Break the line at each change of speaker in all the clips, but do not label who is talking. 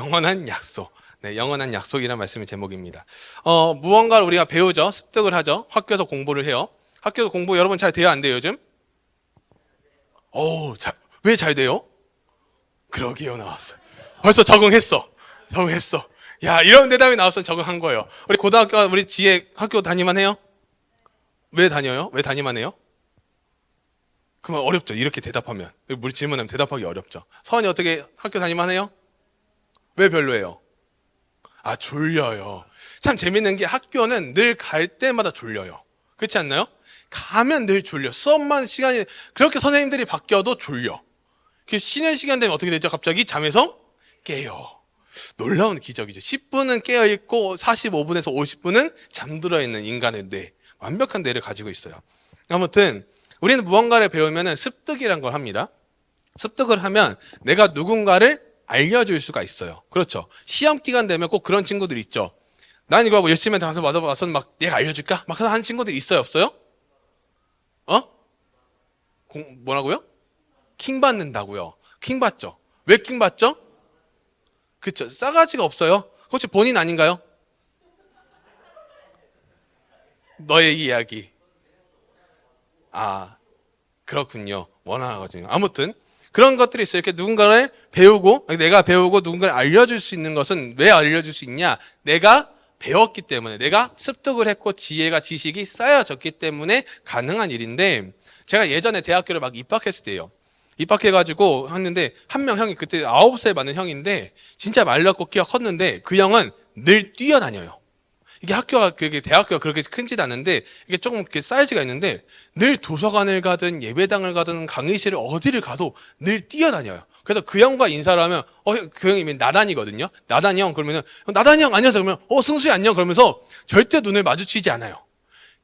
영원한 약속. 네, 영원한 약속이라는 말씀이 제목입니다. 무언가를 우리가 배우죠. 습득을 하죠. 학교에서 공부를 해요. 학교에서 공부 여러분 잘 돼요? 안 돼요, 요즘? 왜 잘 돼요? 그러게요, 나왔어요. 벌써 적응했어. 적응했어. 야, 이런 대답이 나왔으면 적응한 거예요. 우리 고등학교, 우리 지혜 학교 다니만 해요? 왜 다녀요? 왜 다니만 해요? 그러면 어렵죠. 이렇게 대답하면. 우리 질문하면 대답하기 어렵죠. 서원이 어떻게 학교 다니만 해요? 왜 별로예요? 아, 졸려요. 참 재밌는 게 학교는 늘 갈 때마다 졸려요. 그렇지 않나요? 가면 늘 졸려. 수업만 시간이, 그렇게 선생님들이 바뀌어도 졸려. 쉬는 시간 되면 어떻게 되죠? 갑자기 잠에서 깨요. 놀라운 기적이죠. 10분은 깨어있고 45분에서 50분은 잠들어 있는 인간의 뇌. 완벽한 뇌를 가지고 있어요. 아무튼 우리는 무언가를 배우면 습득이란 걸 합니다. 습득을 하면 내가 누군가를 알려줄 수가 있어요. 그렇죠. 시험 기간 되면 꼭 그런 친구들 있죠. 난 이거 하고 열심히 가서 와서 막 내가 알려줄까? 막 하는 친구들 있어요, 없어요? 뭐라고요? 킹 받는다고요. 킹 받죠. 왜 킹 받죠? 그쵸. 싸가지가 없어요. 혹시 본인 아닌가요? 너의 이야기. 아, 그렇군요. 원하거든요. 아무튼 그런 것들이 있어요. 이렇게 누군가를 배우고 내가 배우고 누군가를 알려줄 수 있는 것은 왜 알려줄 수 있냐? 내가 배웠기 때문에, 내가 습득을 했고 지식이 쌓여졌기 때문에 가능한 일인데, 제가 예전에 대학교를 막 입학했을 때요. 입학해가지고 했는데 한 명 형이 그때 9살 많은 형인데 진짜 말랐고 키가 컸는데 그 형은 늘 뛰어다녀요. 이게 학교가, 그게 대학교가 그렇게 크지도 않은데 이게 조금 이렇게 사이즈가 있는데 늘 도서관을 가든 예배당을 가든 강의실을 어디를 가도 늘 뛰어다녀요. 그래서 그 형과 인사를 하면 그 형이 나단이거든요. 나단이 형 그러면은 나단이 형 안녕하세요 그러면 승수야 안녕 그러면서 절대 눈을 마주치지 않아요.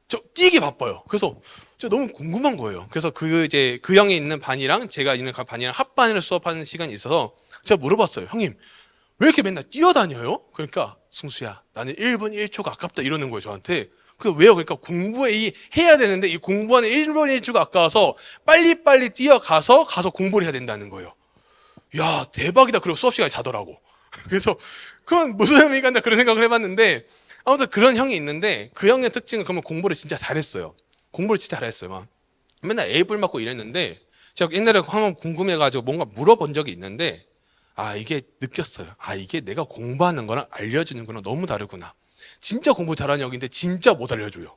저 뛰기 바빠요. 그래서 진짜 너무 궁금한 거예요. 그래서 그 형이 있는 반이랑 제가 있는 반이랑 합반으로 수업하는 시간이 있어서 제가 물어봤어요. 형님 왜 이렇게 맨날 뛰어다녀요? 그러니까 승수야 나는 1분 1초가 아깝다 이러는 거예요 저한테. 그래서 왜요? 그러니까 해야 되는데 이 공부하는 1분 1초가 아까워서 빨리빨리 뛰어가서 공부를 해야 된다는 거예요. 야 대박이다. 그리고 수업 시간에 자더라고. 그래서 그건 무슨 의미가 있나 그런 생각을 해봤는데 아무튼 그런 형이 있는데 그 형의 특징은 그러면 공부를 진짜 잘했어요. 공부를 진짜 잘했어요. 막 맨날 A불 맞고 이랬는데 제가 옛날에 한번 궁금해가지고 뭔가 물어본 적이 있는데 이게 느꼈어요. 이게 내가 공부하는 거랑 알려주는 거랑 너무 다르구나. 진짜 공부 잘하는 형인데 진짜 못 알려줘요.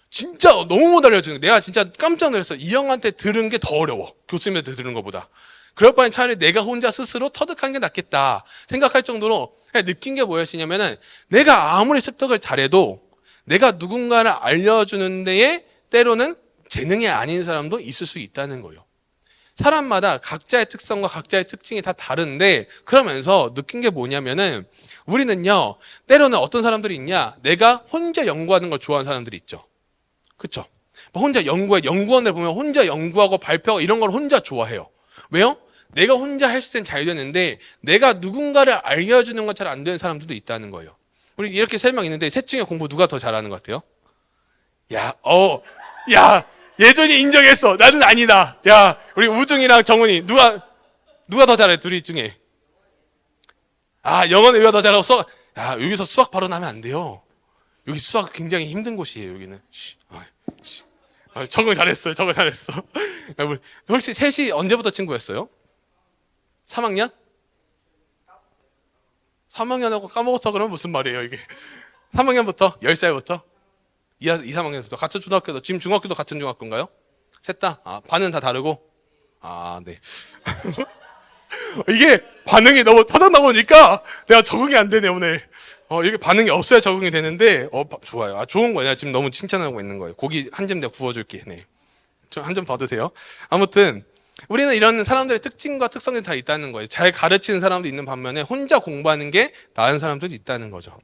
진짜 너무 못 알려주는 거예요. 내가 진짜 깜짝 놀랐어요. 이 형한테 들은 게 더 어려워. 교수님한테 들은 것보다. 그럴 바엔 차라리 내가 혼자 스스로 터득한 게 낫겠다 생각할 정도로 느낀 게 뭐였냐면은 내가 아무리 습득을 잘해도 내가 누군가를 알려주는 데에 때로는 재능이 아닌 사람도 있을 수 있다는 거예요. 사람마다 각자의 특성과 각자의 특징이 다 다른데 그러면서 느낀 게 뭐냐면은 우리는요 때로는 어떤 사람들이 있냐 내가 혼자 연구하는 걸 좋아하는 사람들이 있죠. 그쵸? 혼자 연구원들 보면 혼자 연구하고 발표하고 이런 걸 혼자 좋아해요. 왜요? 내가 혼자 했을 땐 잘 되는데 내가 누군가를 알려주는 건 잘 안 되는 사람들도 있다는 거예요. 우리 이렇게 3명 있는데 셋 중에 공부 누가 더 잘하는 것 같아요? 야 예전이 인정했어. 나는 아니다. 야 우리 우중이랑 정훈이 누가 더 잘해? 둘이 중에 영어는 우리가 더 잘하고 여기서 수학 발언하면 안 돼요. 여기 수학 굉장히 힘든 곳이에요. 여기는 적응 잘했어요. 혹시 셋이 언제부터 친구였어요? 3학년? 3학년하고 까먹었어 그러면 무슨 말이에요 이게? 3학년부터? 10살부터? 2, 3학년부터 같은 초등학교도 지금 중학교도 같은 중학교인가요? 셋 다? 반은 다 다르고? 네. 이게 반응이 너무 터져 나오니까 내가 적응이 안 되네 오늘. 이게 반응이 없어야 적응이 되는데 좋아요. 좋은 거냐 지금 너무 칭찬하고 있는 거예요. 고기 한 점 내가 구워줄게. 네. 좀 한 점 더 드세요. 아무튼 우리는 이런 사람들의 특징과 특성이 다 있다는 거예요. 잘 가르치는 사람도 있는 반면에 혼자 공부하는 게 나은 사람들도 있다는 거죠.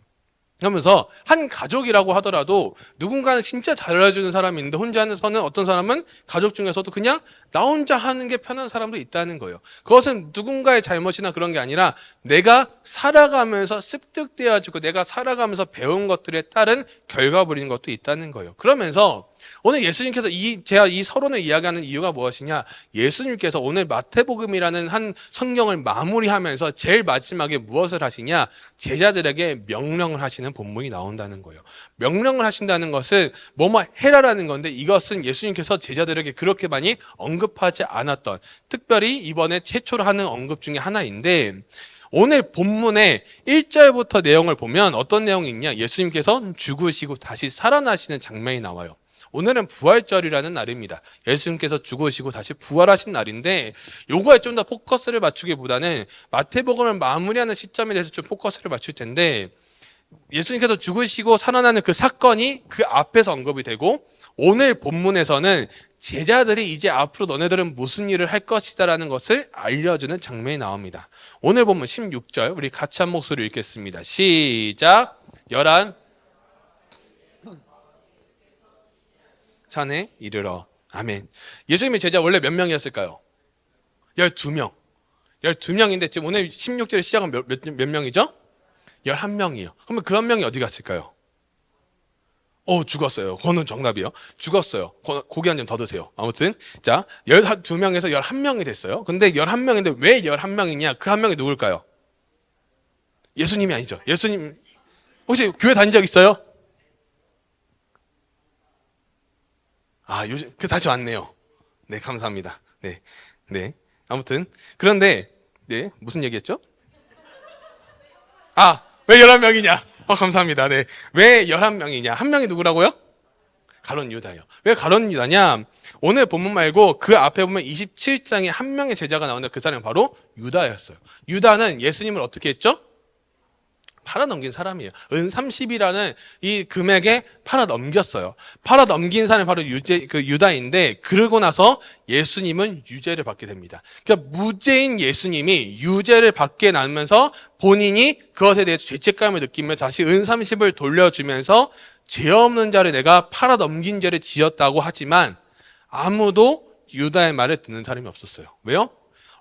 그러면서 한 가족이라고 하더라도 누군가는 진짜 잘 알려주는 사람이 있는데 혼자서는 어떤 사람은 가족 중에서도 그냥 나 혼자 하는 게 편한 사람도 있다는 거예요. 그것은 누군가의 잘못이나 그런 게 아니라 내가 살아가면서 습득되어지고 내가 살아가면서 배운 것들에 따른 결과물인 것도 있다는 거예요. 그러면서 오늘 예수님께서 제가 이 서론을 이야기하는 이유가 무엇이냐? 예수님께서 오늘 마태복음이라는 한 성경을 마무리하면서 제일 마지막에 무엇을 하시냐? 제자들에게 명령을 하시는 본문이 나온다는 거예요. 명령을 하신다는 것은 뭐뭐 해라라는 건데, 이것은 예수님께서 제자들에게 그렇게 많이 언급하지 않았던, 특별히 이번에 최초로 하는 언급 중에 하나인데, 오늘 본문의 1절부터 내용을 보면 어떤 내용이 있냐? 예수님께서 죽으시고 다시 살아나시는 장면이 나와요. 오늘은 부활절이라는 날입니다. 예수님께서 죽으시고 다시 부활하신 날인데, 요거에 좀 더 포커스를 맞추기보다는 마태복음을 마무리하는 시점에 대해서 좀 포커스를 맞출 텐데, 예수님께서 죽으시고 살아나는 그 사건이 그 앞에서 언급이 되고, 오늘 본문에서는 제자들이 이제 앞으로 너네들은 무슨 일을 할 것이다라는 것을 알려주는 장면이 나옵니다. 오늘 본문 16절 우리 같이 한 목소리 읽겠습니다. 시작. 산에 이르러. 아멘. 예수님의 제자 원래 몇 명이었을까요? 12명. 12명인데 지금 오늘 16절의 시작은 몇 명이죠? 11명이에요. 그러면 그 한 명이 어디 갔을까요? 죽었어요. 그거는 정답이요. 죽었어요. 고기 한 점 더 드세요. 아무튼 자, 12명에서 11명이 됐어요. 근데 11명인데 왜 11명이냐? 그 한 명이 누굴까요? 예수님이 아니죠. 예수님 혹시 교회 다닌 적 있어요? 요즘 다시 왔네요. 네, 감사합니다. 네. 네. 아무튼 그런데 네, 무슨 얘기했죠? 왜 11명이냐? 감사합니다. 네. 왜 11명이냐? 한 명이 누구라고요? 가룟 유다예요. 왜 가룟 유다냐? 오늘 본문 말고 그 앞에 보면 27장에 한 명의 제자가 나오는데 그 사람이 바로 유다였어요. 유다는 예수님을 어떻게 했죠? 팔아넘긴 사람이에요. 은 30이라는 이 금액에 팔아넘겼어요. 팔아넘긴 사람이 바로 유다인데, 그러고 나서 예수님은 유죄를 받게 됩니다. 그러니까 무죄인 예수님이 유죄를 받게 나면서 본인이 그것에 대해서 죄책감을 느끼며 다시 은 30을 돌려주면서 죄 없는 자를 내가 팔아넘긴 죄를 지었다고 하지만 아무도 유다의 말을 듣는 사람이 없었어요. 왜요?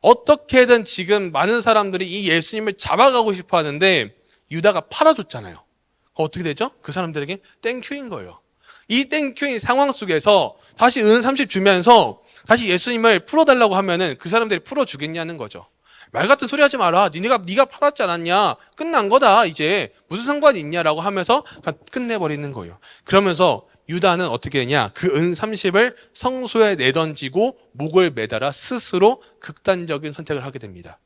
어떻게든 지금 많은 사람들이 이 예수님을 잡아가고 싶어 하는데 유다가 팔아줬잖아요. 어떻게 되죠? 그 사람들에게 땡큐인 거예요. 이 땡큐인 상황 속에서 다시 은 30 주면서 다시 예수님을 풀어달라고 하면은 그 사람들이 풀어주겠냐는 거죠. 말 같은 소리 하지 마라. 네가 팔았지 않았냐. 끝난 거다. 이제 무슨 상관이 있냐라고 하면서 끝내버리는 거예요. 그러면서 유다는 어떻게 했냐. 그 은 30을 성소에 내던지고 목을 매달아 스스로 극단적인 선택을 하게 됩니다.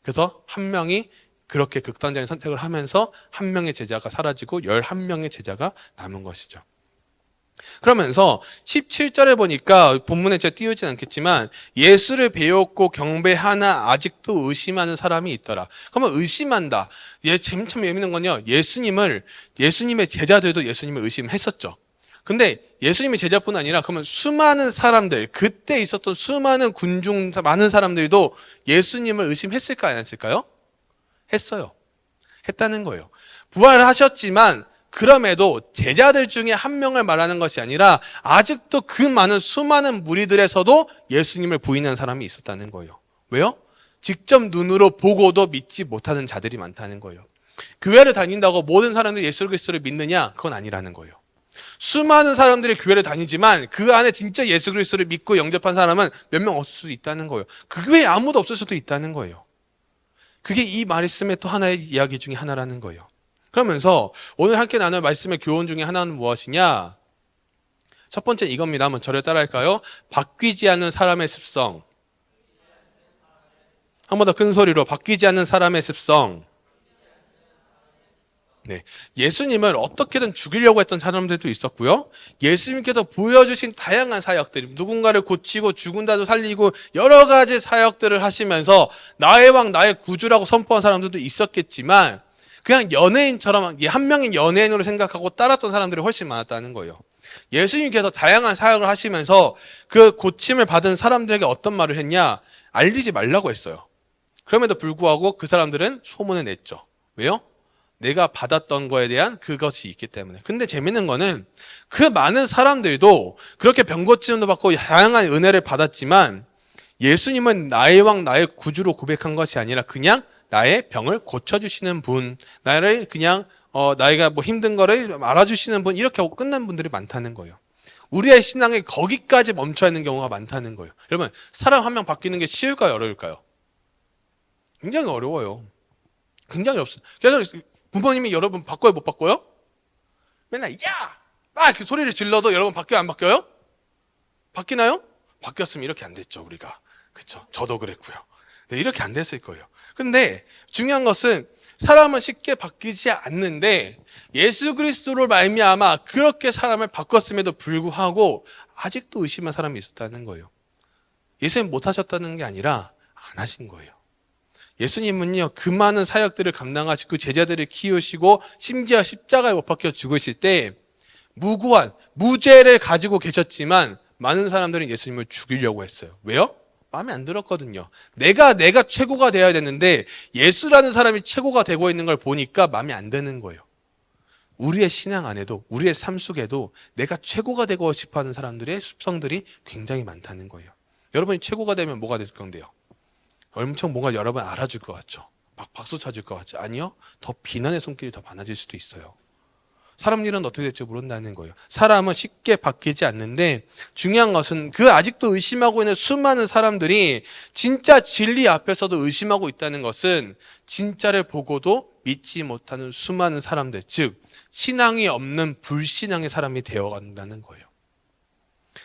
그래서 한 명이 그렇게 극단적인 선택을 하면서 한 명의 제자가 사라지고 11명의 제자가 남은 것이죠. 그러면서 17절에 보니까 본문에 제가 띄우진 않겠지만 예수를 배웠고 경배하나 아직도 의심하는 사람이 있더라. 그러면 의심한다. 참 재밌는 건요. 예수님의 제자들도 예수님을 의심했었죠. 근데 예수님의 제자뿐 아니라 그러면 수많은 사람들, 그때 있었던 수많은 군중, 많은 사람들도 예수님을 의심했을까 안 했을까요? 했어요. 했다는 거예요. 부활하셨지만 그럼에도 제자들 중에 한 명을 말하는 것이 아니라 아직도 그 많은 수많은 무리들에서도 예수님을 부인하는 사람이 있었다는 거예요. 왜요? 직접 눈으로 보고도 믿지 못하는 자들이 많다는 거예요. 교회를 다닌다고 모든 사람들이 예수 그리스도를 믿느냐? 그건 아니라는 거예요. 수많은 사람들이 교회를 다니지만 그 안에 진짜 예수 그리스도를 믿고 영접한 사람은 몇 명 없을 수도 있다는 거예요. 그 교회에 아무도 없을 수도 있다는 거예요. 그게 이 말씀의 또 하나의 이야기 중에 하나라는 거예요. 그러면서 오늘 함께 나눌 말씀의 교훈 중에 하나는 무엇이냐? 첫 번째 이겁니다. 한번 저를 따라할까요? 바뀌지 않는 사람의 습성. 한 번 더 큰 소리로 바뀌지 않는 사람의 습성. 네, 예수님을 어떻게든 죽이려고 했던 사람들도 있었고요. 예수님께서 보여주신 다양한 사역들, 누군가를 고치고 죽은다도 살리고 여러 가지 사역들을 하시면서 나의 왕, 나의 구주라고 선포한 사람들도 있었겠지만 그냥 연예인처럼 한 명의 연예인으로 생각하고 따랐던 사람들이 훨씬 많았다는 거예요. 예수님께서 다양한 사역을 하시면서 그 고침을 받은 사람들에게 어떤 말을 했냐? 알리지 말라고 했어요. 그럼에도 불구하고 그 사람들은 소문을 냈죠. 왜요? 내가 받았던 거에 대한 그것이 있기 때문에. 근데 재밌는 거는 그 많은 사람들도 그렇게 병 고침도 받고 다양한 은혜를 받았지만 예수님은 나의 왕, 나의 구주로 고백한 것이 아니라 그냥 나의 병을 고쳐주시는 분, 나를 그냥 나이가 뭐 힘든 거를 알아주시는 분, 이렇게 하고 끝난 분들이 많다는 거예요. 우리의 신앙이 거기까지 멈춰 있는 경우가 많다는 거예요. 여러분, 사람 한 명 바뀌는 게 쉬울까요? 어려울까요? 굉장히 어려워요. 굉장히 어렵습니다. 그래서 부모님이 여러분 바꿔요, 못 바꿔요? 맨날 야! 막 이렇게 소리를 질러도 여러분 바뀌어요, 안 바뀌어요? 바뀌나요? 바뀌었으면 이렇게 안 됐죠, 우리가. 그렇죠? 저도 그랬고요. 네, 이렇게 안 됐을 거예요. 근데 중요한 것은 사람은 쉽게 바뀌지 않는데 예수 그리스도로 말미암아 그렇게 사람을 바꿨음에도 불구하고 아직도 의심한 사람이 있었다는 거예요. 예수님 못 하셨다는 게 아니라 안 하신 거예요. 예수님은요, 그 많은 사역들을 감당하시고 제자들을 키우시고 심지어 십자가에 못 박혀 죽으실 때 무고한 무죄를 가지고 계셨지만 많은 사람들은 예수님을 죽이려고 했어요. 왜요? 마음에 안 들었거든요. 내가 최고가 되어야 되는데 예수라는 사람이 최고가 되고 있는 걸 보니까 마음에 안 드는 거예요. 우리의 신앙 안에도 우리의 삶 속에도 내가 최고가 되고 싶어하는 사람들의 습성들이 굉장히 많다는 거예요. 여러분이 최고가 되면 뭐가 될 건데요? 엄청 뭔가 여러분 알아줄 것 같죠? 막 박수 쳐줄 것 같죠? 아니요. 더 비난의 손길이 더 많아질 수도 있어요. 사람 일은 어떻게 될지 모른다는 거예요. 사람은 쉽게 바뀌지 않는데 중요한 것은 그 아직도 의심하고 있는 수많은 사람들이 진짜 진리 앞에서도 의심하고 있다는 것은 진짜를 보고도 믿지 못하는 수많은 사람들, 즉 신앙이 없는 불신앙의 사람이 되어간다는 거예요.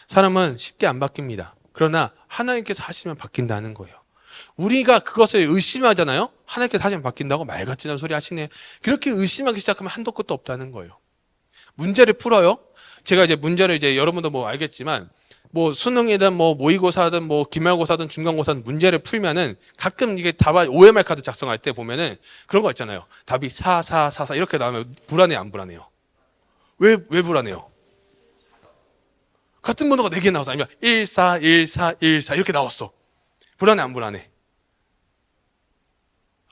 사람은 쉽게 안 바뀝니다. 그러나 하나님께서 하시면 바뀐다는 거예요. 우리가 그것을 의심하잖아요. 하나님께서 하시면 바뀐다고 말 같지 않은 소리 하시네. 그렇게 의심하기 시작하면 한도 끝도 없다는 거예요. 문제를 풀어요. 제가 이제 문제를 이제 여러분도 뭐 알겠지만 뭐 수능이든 뭐 모의고사든 뭐 기말고사든 중간고사든 문제를 풀면은 가끔 이게 답을 OMR 카드 작성할 때 보면은 그런 거 있잖아요. 답이 4, 4, 4, 4 이렇게 나오면 불안해요, 안 불안해요? 왜 불안해요? 같은 번호가 4개 나와서 아니면 1, 4, 1, 4, 1, 4 이렇게 나왔어. 불안해, 안 불안해?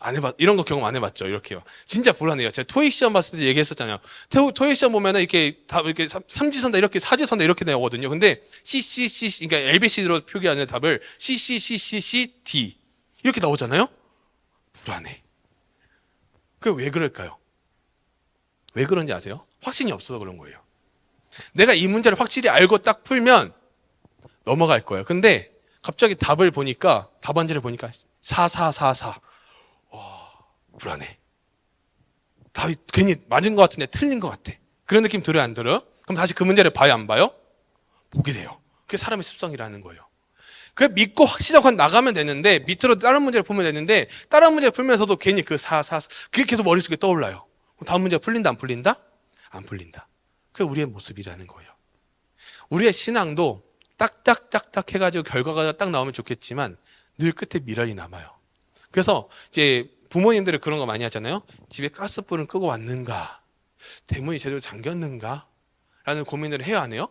안 해봤, 이런 거 경험 안 해봤죠? 이렇게요. 진짜 불안해요. 제가 토익 시험 봤을 때 얘기했었잖아요. 토익 시험 보면은 이렇게 답, 이렇게 삼지선다, 이렇게 사지선다, 이렇게 나오거든요. 근데 C, 그러니까 ABC로 표기하는 답을 C, D. 이렇게 나오잖아요? 불안해. 그게 왜 그럴까요? 왜 그런지 아세요? 확신이 없어서 그런 거예요. 내가 이 문제를 확실히 알고 딱 풀면 넘어갈 거예요. 근데 갑자기 답을 보니까, 답안지를 보니까 4, 4, 4, 4. 불안해. 답이 괜히 맞은 것 같은데 틀린 것 같아. 그런 느낌 들어요, 안 들어요? 그럼 다시 그 문제를 봐요, 안 봐요? 보게 돼요. 그게 사람의 습성이라는 거예요. 그 믿고 확신하고 나가면 되는데 밑으로 다른 문제를 풀면 되는데 다른 문제를 풀면서도 괜히 그 4, 4, 4 그게 계속 머릿속에 떠올라요. 그럼 다음 문제가 풀린다, 안 풀린다? 안 풀린다. 그게 우리의 모습이라는 거예요. 우리의 신앙도 딱딱딱딱 해가지고 결과가 딱 나오면 좋겠지만 늘 끝에 미련이 남아요. 그래서 이제 부모님들이 그런 거 많이 하잖아요. 집에 가스불은 끄고 왔는가? 대문이 제대로 잠겼는가? 라는 고민을 해요, 안 해요?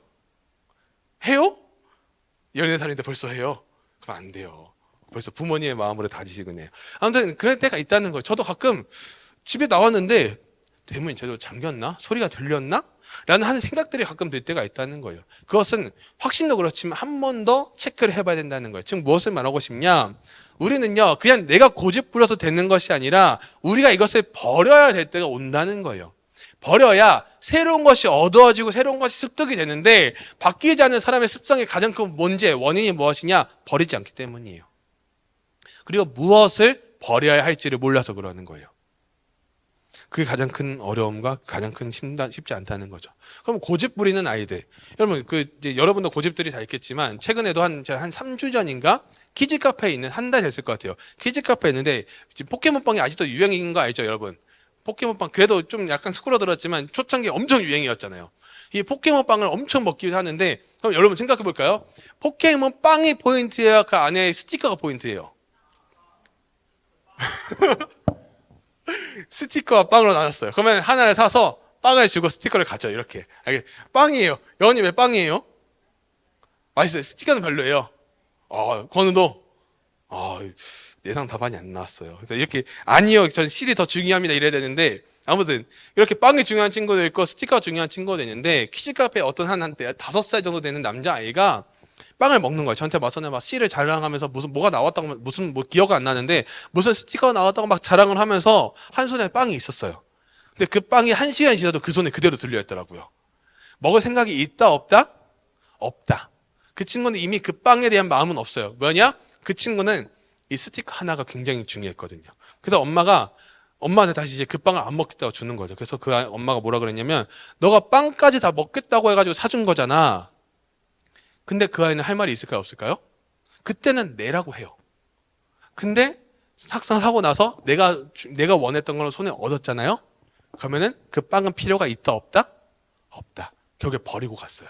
해요? 14살인데 벌써 해요? 그럼 안 돼요. 벌써 부모님의 마음으로 다지시곤 해요. 아무튼 그럴 때가 있다는 거예요. 저도 가끔 집에 나왔는데 대문이 제대로 잠겼나? 소리가 들렸나? 라는 하는 생각들이 가끔 들 때가 있다는 거예요. 그것은 확신도 그렇지만 한 번 더 체크를 해봐야 된다는 거예요. 즉 무엇을 말하고 싶냐? 우리는요, 그냥 내가 고집 부려서 되는 것이 아니라 우리가 이것을 버려야 될 때가 온다는 거예요. 버려야 새로운 것이 얻어지고 새로운 것이 습득이 되는데 바뀌지 않는 사람의 습성의 가장 큰 문제, 원인이 무엇이냐? 버리지 않기 때문이에요. 그리고 무엇을 버려야 할지를 몰라서 그러는 거예요. 그게 가장 큰 어려움과 가장 큰 쉽지 않다는 거죠. 그럼 고집 부리는 아이들. 여러분, 이제 여러분도 고집들이 다 있겠지만, 최근에도 한 3주 전인가? 키즈 카페에 있는, 한 달 됐을 것 같아요. 키즈 카페에 있는데, 지금 포켓몬빵이 아직도 유행인 거 알죠, 여러분? 포켓몬빵, 그래도 좀 약간 스크롤들었지만, 초창기에 엄청 유행이었잖아요. 이 포켓몬빵을 엄청 먹기도 하는데, 그럼 여러분 생각해 볼까요? 포켓몬빵이 포인트예요? 그 안에 스티커가 포인트예요? 스티커와 빵으로 나눴어요. 그러면 하나를 사서 빵을 주고 스티커를 가져, 이렇게. 빵이에요. 여원님 왜 빵이에요? 맛있어요. 스티커는 별로예요. 건우도 예상 답안이 안 나왔어요. 그래서 이렇게 아니요, 전 실이 더 중요합니다 이래야 되는데, 아무튼 이렇게 빵이 중요한 친구도 있고 스티커가 중요한 친구도 있는데, 키즈 카페에 어떤 한때 5살 정도 되는 남자아이가 빵을 먹는 거예요. 저한테 와서 막 씨를 자랑하면서 뭐가 나왔다고, 뭐 기억 안 나는데 무슨 스티커가 나왔다고 막 자랑을 하면서 한 손에 빵이 있었어요. 근데 그 빵이 1시간 지나도 그 손에 그대로 들려있더라고요. 먹을 생각이 있다 없다? 없다. 그 친구는 이미 그 빵에 대한 마음은 없어요. 뭐냐? 그 친구는 이 스티커 하나가 굉장히 중요했거든요. 그래서 엄마한테 다시 이제 그 빵을 안 먹겠다고 주는 거죠. 그래서 그 엄마가 뭐라 그랬냐면, 너가 빵까지 다 먹겠다고 해가지고 사준 거잖아. 근데 그 아이는 할 말이 있을까요? 없을까요? 그때는 내라고 해요. 근데 막상 사고 나서 내가 원했던 걸 손에 얻었잖아요. 그러면은 그 빵은 필요가 있다 없다? 없다. 결국에 버리고 갔어요.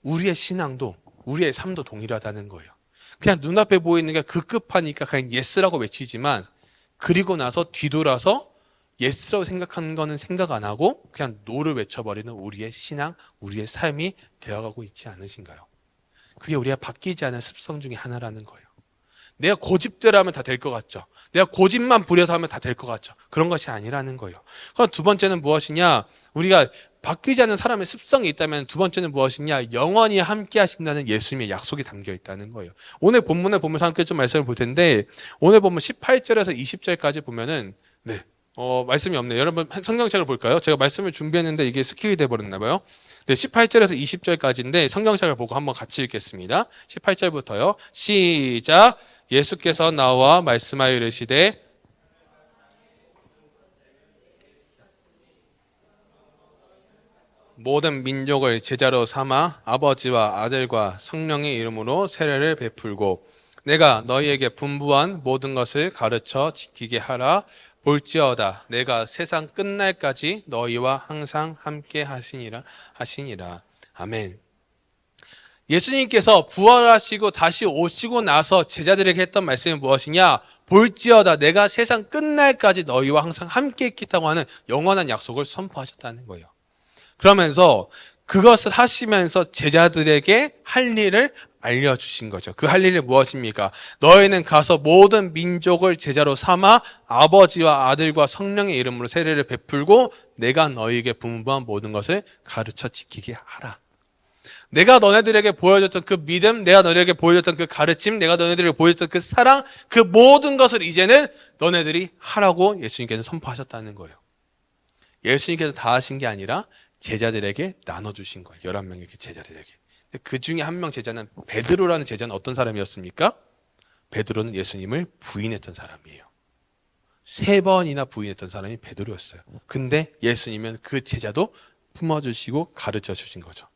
우리의 신앙도 우리의 삶도 동일하다는 거예요. 그냥 눈앞에 보이는 게 급급하니까 그냥 예스라고 외치지만, 그리고 나서 뒤돌아서 예스라고 생각하는 거는 생각 안 하고 그냥 노를 외쳐버리는 우리의 신앙, 우리의 삶이 되어가고 있지 않으신가요? 그게 우리가 바뀌지 않은 습성 중에 하나라는 거예요. 내가 고집대로 하면 다 될 것 같죠. 내가 고집만 부려서 하면 다 될 것 같죠. 그런 것이 아니라는 거예요. 그럼 두 번째는 무엇이냐? 우리가 바뀌지 않는 사람의 습성이 있다면 두 번째는 무엇이냐? 영원히 함께 하신다는 예수님의 약속이 담겨 있다는 거예요. 오늘 본문을 보면서 함께 좀 말씀을 볼 텐데, 오늘 보면 18절에서 20절까지 보면은 말씀이 없네요. 여러분 성경책을 볼까요? 제가 말씀을 준비했는데 이게 스킵이 돼 버렸나 봐요. 18절에서 20절까지인데 성경책을 보고 한번 같이 읽겠습니다. 18절부터요. 시작. 예수께서 나와 말씀하여 이르시되 모든 민족을 제자로 삼아 아버지와 아들과 성령의 이름으로 세례를 베풀고 내가 너희에게 분부한 모든 것을 가르쳐 지키게 하라. 볼지어다 내가 세상 끝날까지 너희와 항상 함께 하시니라. 아멘. 예수님께서 부활하시고 다시 오시고 나서 제자들에게 했던 말씀이 무엇이냐? 볼지어다 내가 세상 끝날까지 너희와 항상 함께 있겠다고 하는 영원한 약속을 선포하셨다는 거예요. 그러면서 그것을 하시면서 제자들에게 할 일을 알려주신 거죠. 그 할 일이 무엇입니까? 너희는 가서 모든 민족을 제자로 삼아 아버지와 아들과 성령의 이름으로 세례를 베풀고 내가 너희에게 분부한 모든 것을 가르쳐 지키게 하라. 내가 너네들에게 보여줬던 그 믿음, 내가 너네들에게 보여줬던 그 가르침, 내가 너네들에게 보여줬던 그 사랑, 그 모든 것을 이제는 너네들이 하라고 예수님께서 선포하셨다는 거예요. 예수님께서 다 하신 게 아니라 제자들에게 나눠주신 거예요. 11명의 제자들에게. 그 중에 한 명 제자는 베드로라는 제자는 어떤 사람이었습니까? 베드로는 예수님을 부인했던 사람이에요. 3번이나 부인했던 사람이 베드로였어요. 근데 예수님은 그 제자도 품어주시고 가르쳐 주신 거죠.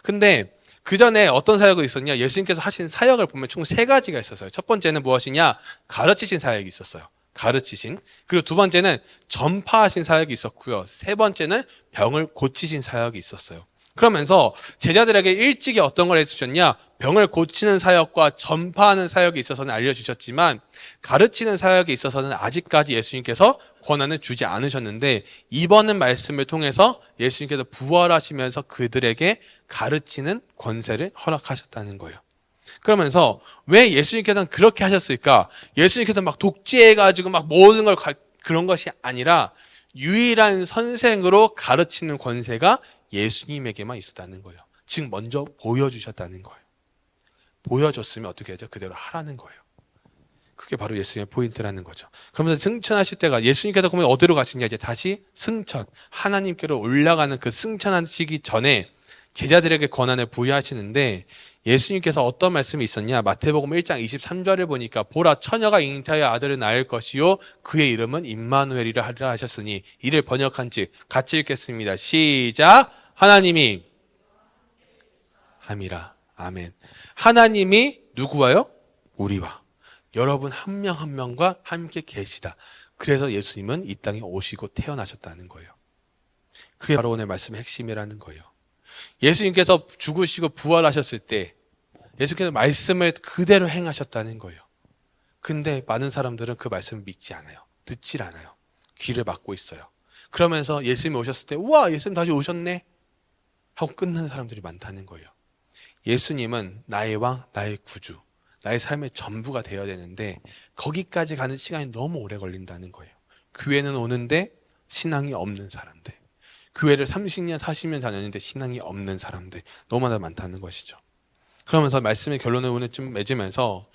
근데 그 전에 어떤 사역이 있었냐? 예수님께서 하신 사역을 보면 총 3가지가 있었어요. 첫 번째는 무엇이냐? 가르치신 사역이 있었어요. 가르치신. 그리고 두 번째는 전파하신 사역이 있었고요. 세 번째는 병을 고치신 사역이 있었어요. 그러면서 제자들에게 일찍이 어떤 걸 해주셨냐? 병을 고치는 사역과 전파하는 사역이 있어서는 알려주셨지만 가르치는 사역에 있어서는 아직까지 예수님께서 권한을 주지 않으셨는데 이번 말씀을 통해서 예수님께서 부활하시면서 그들에게 가르치는 권세를 허락하셨다는 거예요. 그러면서 왜 예수님께서는 그렇게 하셨을까? 예수님께서 막 독재해가지고 막 모든 걸 그런 것이 아니라 유일한 선생으로 가르치는 권세가 예수님에게만 있었다는 거예요. 즉 먼저 보여주셨다는 거예요. 보여줬으면 어떻게 하죠? 그대로 하라는 거예요. 그게 바로 예수님의 포인트라는 거죠. 그러면서 승천하실 때가 예수님께서 그러면 어디로 가시냐? 이제 다시 승천, 하나님께로 올라가는 그 승천하시기 전에 제자들에게 권한을 부여하시는데 예수님께서 어떤 말씀이 있었냐? 마태복음 1장 23절을 보니까 보라 처녀가 잉태하여 아들을 낳을 것이요 그의 이름은 임마누엘이라 하리라 하셨으니 이를 번역한즉 같이 읽겠습니다. 시작. 하나님이 함이라. 아멘. 하나님이 누구와요? 우리와. 여러분 한 명 한 명과 함께 계시다. 그래서 예수님은 이 땅에 오시고 태어나셨다는 거예요. 그게 바로 오늘 말씀의 핵심이라는 거예요. 예수님께서 죽으시고 부활하셨을 때 예수님께서 말씀을 그대로 행하셨다는 거예요. 근데 많은 사람들은 그 말씀을 믿지 않아요. 듣질 않아요. 귀를 막고 있어요. 그러면서 예수님이 오셨을 때 우와 예수님 다시 오셨네 하고 끊는 사람들이 많다는 거예요. 예수님은 나의 왕, 나의 구주, 나의 삶의 전부가 되어야 되는데 거기까지 가는 시간이 너무 오래 걸린다는 거예요. 교회는 오는데 신앙이 없는 사람들, 교회를 30년, 40년 다녔는데 신앙이 없는 사람들 너무나 많다는 것이죠. 그러면서 말씀의 결론을 오늘 좀 맺으면서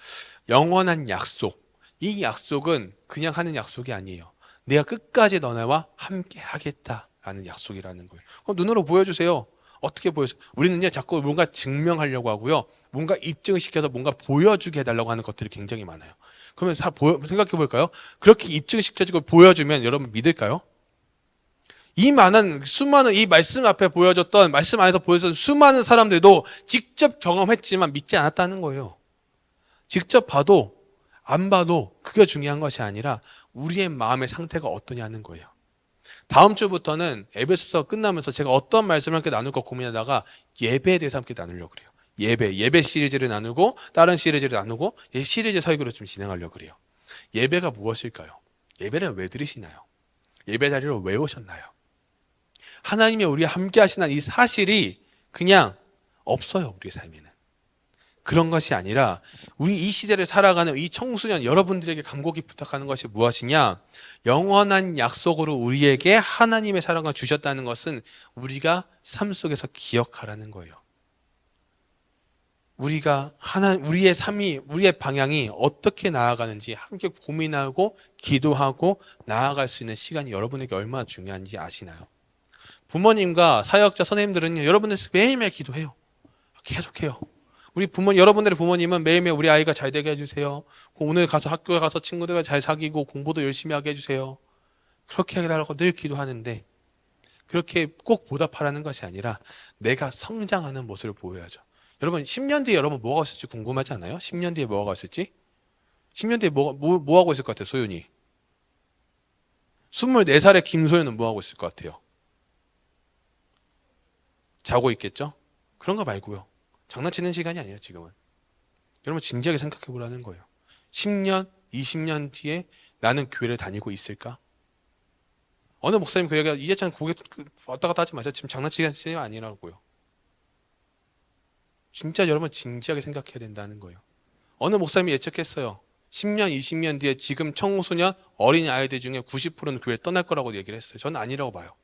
영원한 약속, 이 약속은 그냥 하는 약속이 아니에요. 내가 끝까지 너네와 함께 하겠다라는 약속이라는 거예요. 눈으로 보여주세요. 어떻게 보여서 우리는요 자꾸 뭔가 증명하려고 하고요, 뭔가 입증시켜서 뭔가 보여주게 해달라고 하는 것들이 굉장히 많아요. 그러면 생각해 볼까요? 그렇게 입증시켜주고 보여주면 여러분 믿을까요? 이 많은 수많은 이 말씀 앞에 보여줬던, 말씀 안에서 보여줬던 수많은 사람들도 직접 경험했지만 믿지 않았다는 거예요. 직접 봐도 안 봐도 그게 중요한 것이 아니라 우리의 마음의 상태가 어떠냐는 거예요. 다음 주부터는 에베소서 끝나면서 제가 어떤 말씀을 함께 나눌까 고민하다가 예배에 대해서 함께 나누려고 그래요. 예배 시리즈를 나누고 다른 시리즈를 나누고 시리즈 설교를 좀 진행하려고 그래요. 예배가 무엇일까요? 예배를 왜 드리시나요? 예배 자리로 왜 오셨나요? 하나님이 우리와 함께 하시는 이 사실이 그냥 없어요, 우리의 삶에는. 그런 것이 아니라 우리 이 시대를 살아가는 이 청소년 여러분들에게 간곡히 부탁하는 것이 무엇이냐? 영원한 약속으로 우리에게 하나님의 사랑을 주셨다는 것은 우리가 삶 속에서 기억하라는 거예요. 우리의 삶이, 우리의 방향이 어떻게 나아가는지 함께 고민하고 기도하고 나아갈 수 있는 시간이 여러분에게 얼마나 중요한지 아시나요? 부모님과 사역자 선생님들은요, 여러분들 매일매일 기도해요. 계속해요. 여러분들의 부모님은 매일매일 우리 아이가 잘 되게 해주세요. 오늘 가서 학교에 가서 친구들과 잘 사귀고 공부도 열심히 하게 해주세요. 그렇게 해달라고 늘 기도하는데, 그렇게 꼭 보답하라는 것이 아니라 내가 성장하는 모습을 보여야죠. 여러분 10년 뒤에 여러분 뭐가 있을지 궁금하지 않아요? 10년 뒤에 뭐가 있을지? 10년 뒤에 뭐 하고 있을 것 같아요, 소윤이? 24살의 김소윤은 뭐 하고 있을 것 같아요? 자고 있겠죠? 그런 거 말고요. 장난치는 시간이 아니에요, 지금은. 여러분 진지하게 생각해 보라는 거예요. 10년, 20년 뒤에 나는 교회를 다니고 있을까? 어느 목사님 그 얘기가 이제찬 고개 왔다 갔다 하지 마세요. 지금 장난치는 시간이 아니라고요. 진짜 여러분 진지하게 생각해야 된다는 거예요. 어느 목사님이 예측했어요. 10년, 20년 뒤에 지금 청소년, 어린이 아이들 중에 90%는 교회를 떠날 거라고 얘기를 했어요. 저는 아니라고 봐요.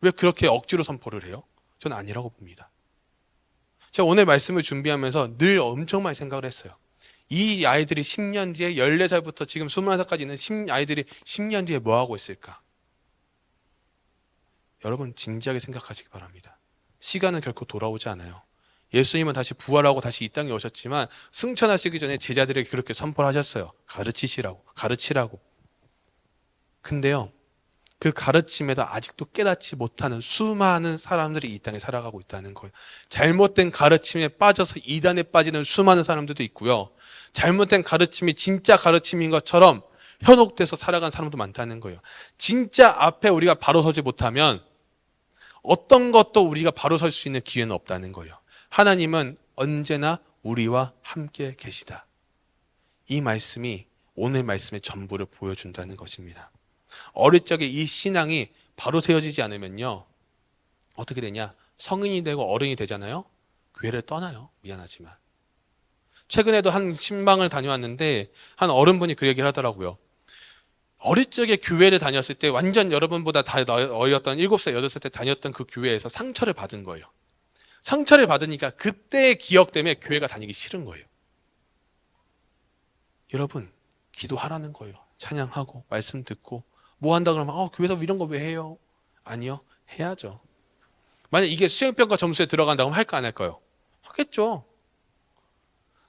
왜 그렇게 억지로 선포를 해요? 저는 아니라고 봅니다. 제가 오늘 말씀을 준비하면서 늘 엄청 많이 생각을 했어요. 이 아이들이 10년 뒤에 14살부터 지금 21살까지 있는 아이들이 10년 뒤에 뭐 하고 있을까? 여러분 진지하게 생각하시기 바랍니다. 시간은 결코 돌아오지 않아요. 예수님은 다시 부활하고 다시 이 땅에 오셨지만 승천하시기 전에 제자들에게 그렇게 선포를 하셨어요. 가르치라고. 근데요, 그 가르침에도 아직도 깨닫지 못하는 수많은 사람들이 이 땅에 살아가고 있다는 거예요. 잘못된 가르침에 빠져서 이단에 빠지는 수많은 사람들도 있고요. 잘못된 가르침이 진짜 가르침인 것처럼 현혹돼서 살아간 사람도 많다는 거예요. 진짜 앞에 우리가 바로 서지 못하면 어떤 것도 우리가 바로 설 수 있는 기회는 없다는 거예요. 하나님은 언제나 우리와 함께 계시다. 이 말씀이 오늘 말씀의 전부를 보여준다는 것입니다. 어릴 적에 이 신앙이 바로 세워지지 않으면요, 어떻게 되냐? 성인이 되고 어른이 되잖아요. 교회를 떠나요. 미안하지만. 최근에도 한 신방을 다녀왔는데 한 어른분이 그 얘기를 하더라고요. 어릴 적에 교회를 다녔을 때 완전 여러분보다 다 어렸던 7살, 8살 때 다녔던 그 교회에서 상처를 받은 거예요. 상처를 받으니까 그때의 기억 때문에 교회가 다니기 싫은 거예요. 여러분 기도하라는 거예요. 찬양하고 말씀 듣고 뭐 한다 그러면 교회에서 이런 거 왜 해요? 아니요, 해야죠. 만약 이게 수행평가 점수에 들어간다고 하면 할까 안 할까요? 하겠죠.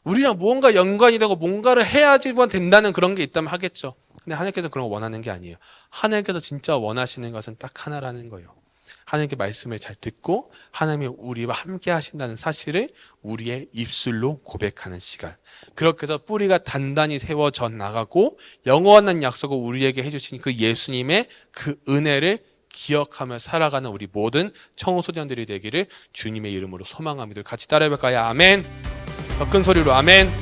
우리랑 무언가 연관이 되고 뭔가를 해야지만 된다는 그런 게 있다면 하겠죠. 근데 하나님께서 그런 거 원하는 게 아니에요. 하나님께서 진짜 원하시는 것은 딱 하나라는 거예요. 하나님께 말씀을 잘 듣고 하나님이 우리와 함께 하신다는 사실을 우리의 입술로 고백하는 시간. 그렇게 해서 뿌리가 단단히 세워져 나가고 영원한 약속을 우리에게 해주신 그 예수님의 그 은혜를 기억하며 살아가는 우리 모든 청소년들이 되기를 주님의 이름으로 소망합니다. 같이 따라해볼까요? 아멘. 더 큰 소리로 아멘.